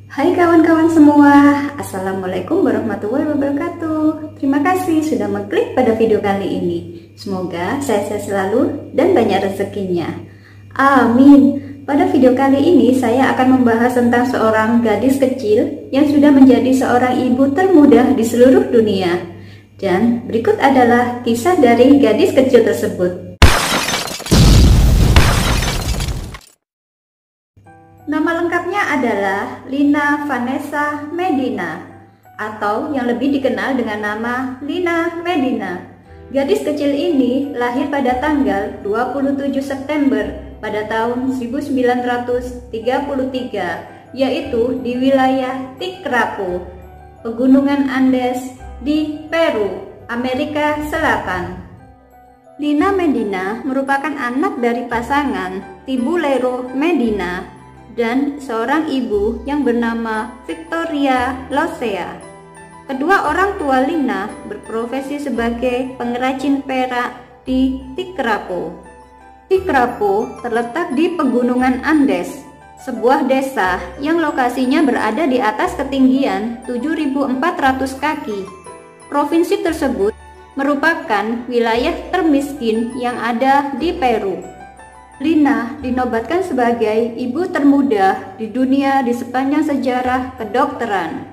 Hai kawan-kawan semua, Assalamualaikum warahmatullahi wabarakatuh. Terima kasih sudah mengklik pada video kali ini. Semoga sehat selalu dan banyak rezekinya. Amin. Pada video kali ini saya akan membahas tentang seorang gadis kecil yang sudah menjadi seorang ibu termuda di seluruh dunia. Dan berikut adalah kisah dari gadis kecil tersebut. Nama lengkapnya adalah Lina Vanessa Medina, atau yang lebih dikenal dengan nama Lina Medina. Gadis kecil ini lahir pada tanggal 27 September pada tahun 1933, yaitu di wilayah Tikrapo, Pegunungan Andes di Peru, Amerika Selatan. Lina Medina merupakan anak dari pasangan Tibulero Medina dan seorang ibu yang bernama Victoria Losea. Kedua orang tua Lina berprofesi sebagai pengrajin perak di Tikrapo. Tikrapo terletak di Pegunungan Andes, sebuah desa yang lokasinya berada di atas ketinggian 7.400 kaki. Provinsi tersebut merupakan wilayah termiskin yang ada di Peru. Lina dinobatkan sebagai ibu termuda di dunia di sepanjang sejarah kedokteran.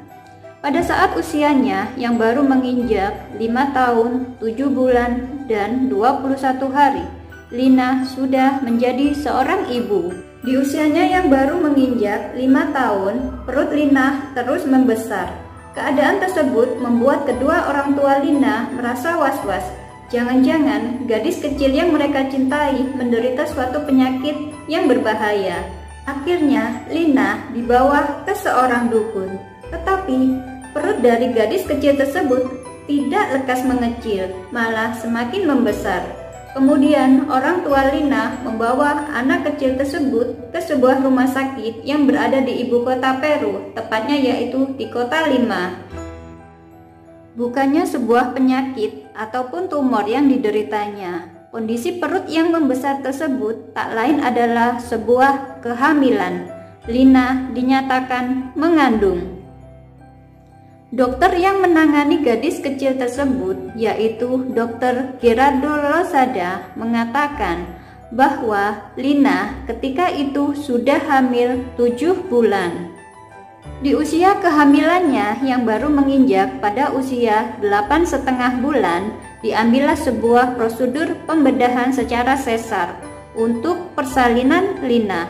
Pada saat usianya yang baru menginjak 5 tahun, 7 bulan, dan 21 hari, Lina sudah menjadi seorang ibu. Di usianya yang baru menginjak 5 tahun, perut Lina terus membesar. Keadaan tersebut membuat kedua orang tua Lina merasa was-was. Jangan-jangan gadis kecil yang mereka cintai menderita suatu penyakit yang berbahaya. Akhirnya Lina dibawa ke seorang dukun. Tetapi perut dari gadis kecil tersebut tidak lekas mengecil, malah semakin membesar. Kemudian orang tua Lina membawa anak kecil tersebut ke sebuah rumah sakit yang berada di ibu kota Peru, tepatnya yaitu di kota Lima. Bukannya sebuah penyakit ataupun tumor yang dideritanya. Kondisi perut yang membesar tersebut tak lain adalah sebuah kehamilan. Lina dinyatakan mengandung. Dokter yang menangani gadis kecil tersebut, yaitu Dr. Gerardo Losada, mengatakan bahwa Lina ketika itu sudah hamil 7 bulan. Di usia kehamilannya yang baru menginjak pada usia 8,5 bulan, diambillah sebuah prosedur pembedahan secara sesar untuk persalinan Lina.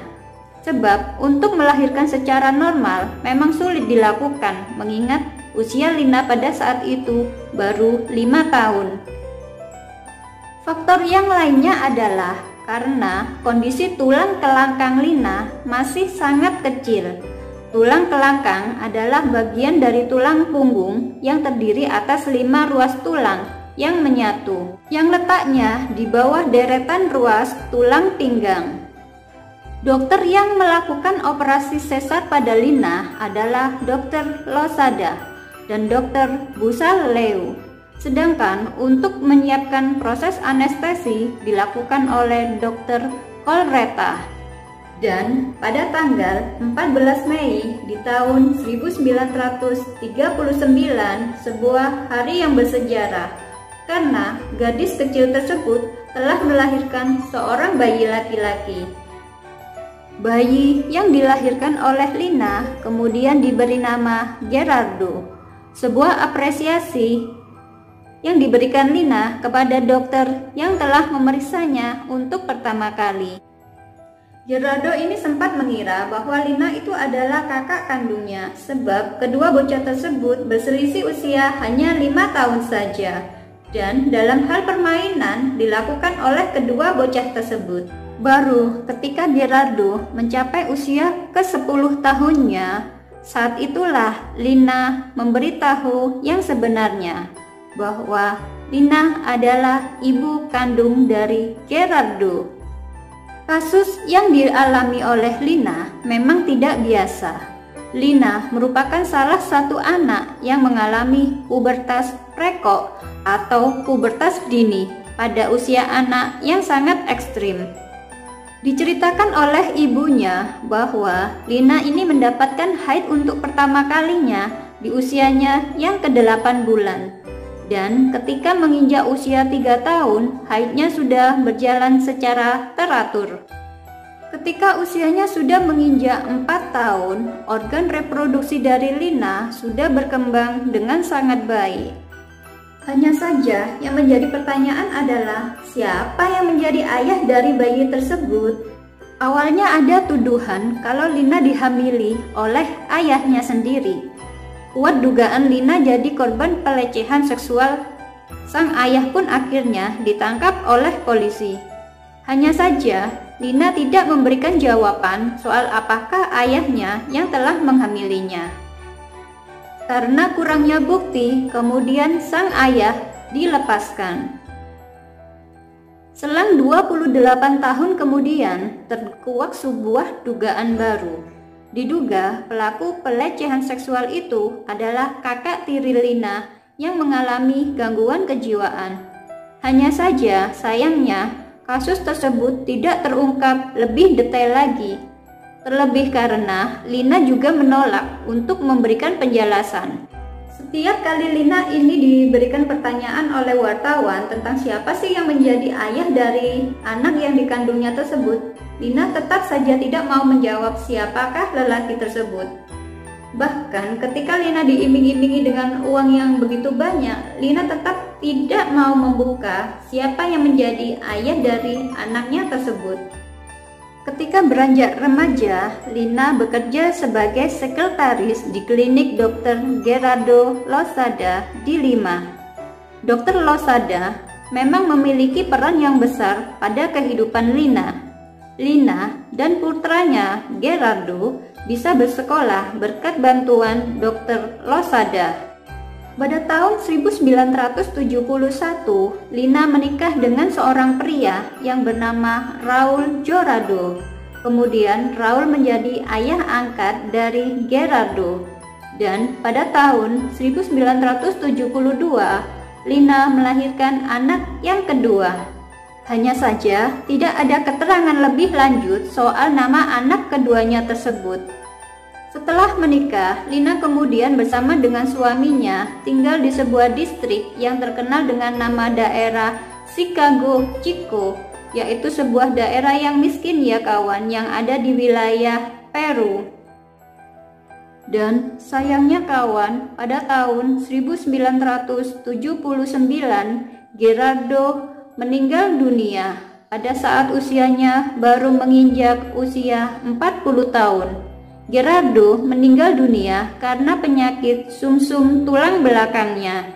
Sebab untuk melahirkan secara normal memang sulit dilakukan, mengingat usia Lina pada saat itu baru 5 tahun. Faktor yang lainnya adalah karena kondisi tulang kelangkang Lina masih sangat kecil. Tulang kelangkang adalah bagian dari tulang punggung yang terdiri atas 5 ruas tulang yang menyatu, yang letaknya di bawah deretan ruas tulang pinggang. Dokter yang melakukan operasi sesar pada Lina adalah Dr. Losada dan Dr. Busaleu. Sedangkan untuk menyiapkan proses anestesi dilakukan oleh Dr. Colreta. Dan pada tanggal 14 Mei di tahun 1939, sebuah hari yang bersejarah, karena gadis kecil tersebut telah melahirkan seorang bayi laki-laki. Bayi yang dilahirkan oleh Lina kemudian diberi nama Gerardo, sebuah apresiasi yang diberikan Lina kepada dokter yang telah memeriksanya untuk pertama kali. Gerardo ini sempat mengira bahwa Lina itu adalah kakak kandungnya, sebab kedua bocah tersebut berselisih usia hanya 5 tahun saja. Dan dalam hal permainan dilakukan oleh kedua bocah tersebut. Baru ketika Gerardo mencapai usia ke-10 tahunnya, saat itulah Lina memberitahu yang sebenarnya, bahwa Lina adalah ibu kandung dari Gerardo. Kasus yang dialami oleh Lina memang tidak biasa. Lina merupakan salah satu anak yang mengalami pubertas precox atau pubertas dini pada usia anak yang sangat ekstrim. Diceritakan oleh ibunya bahwa Lina ini mendapatkan haid untuk pertama kalinya di usianya yang ke-8 bulan. Dan ketika menginjak usia 3 tahun, haidnya sudah berjalan secara teratur. Ketika usianya sudah menginjak 4 tahun, organ reproduksi dari Lina sudah berkembang dengan sangat baik. Hanya saja yang menjadi pertanyaan adalah siapa yang menjadi ayah dari bayi tersebut? Awalnya ada tuduhan kalau Lina dihamili oleh ayahnya sendiri. Kuat dugaan Lina jadi korban pelecehan seksual. Sang ayah pun akhirnya ditangkap oleh polisi. Hanya saja Lina tidak memberikan jawaban soal apakah ayahnya yang telah menghamilinya. Karena kurangnya bukti, kemudian sang ayah dilepaskan. Selang 28 tahun kemudian, terkuak sebuah dugaan baru. Diduga pelaku pelecehan seksual itu adalah kakak tiri Lina yang mengalami gangguan kejiwaan. Hanya saja, sayangnya, kasus tersebut tidak terungkap lebih detail lagi. Terlebih karena Lina juga menolak untuk memberikan penjelasan. Setiap kali Lina ini diberikan pertanyaan oleh wartawan tentang siapa sih yang menjadi ayah dari anak yang dikandungnya tersebut, Lina tetap saja tidak mau menjawab siapakah lelaki tersebut. Bahkan ketika Lina diiming-imingi dengan uang yang begitu banyak, Lina tetap tidak mau membuka siapa yang menjadi ayah dari anaknya tersebut. Ketika beranjak remaja, Lina bekerja sebagai sekretaris di klinik Dr. Gerardo Losada di Lima. Dr. Losada memang memiliki peran yang besar pada kehidupan Lina. Lina dan putranya Gerardo bisa bersekolah berkat bantuan Dr. Losada. Pada tahun 1971, Lina menikah dengan seorang pria yang bernama Raul Jurado. Kemudian Raul menjadi ayah angkat dari Gerardo. Dan pada tahun 1972, Lina melahirkan anak yang kedua. Hanya saja tidak ada keterangan lebih lanjut soal nama anak keduanya tersebut. Setelah menikah, Lina kemudian bersama dengan suaminya tinggal di sebuah distrik yang terkenal dengan nama daerah Chicago Chico, yaitu sebuah daerah yang miskin ya kawan, yang ada di wilayah Peru. Dan sayangnya kawan, pada tahun 1979 Gerardo meninggal dunia pada saat usianya baru menginjak usia 40 tahun. Gerardo meninggal dunia karena penyakit sumsum tulang belakangnya.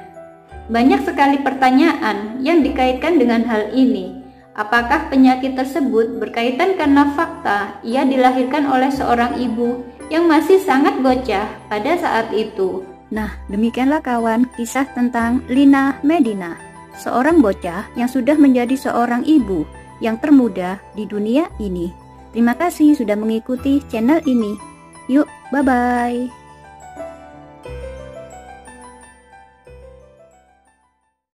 Banyak sekali pertanyaan yang dikaitkan dengan hal ini. Apakah penyakit tersebut berkaitan karena fakta ia dilahirkan oleh seorang ibu yang masih sangat bocah pada saat itu? Nah, demikianlah kawan kisah tentang Lina Medina, seorang bocah yang sudah menjadi seorang ibu yang termuda di dunia ini. Terima kasih sudah mengikuti channel ini. Yuk, bye-bye.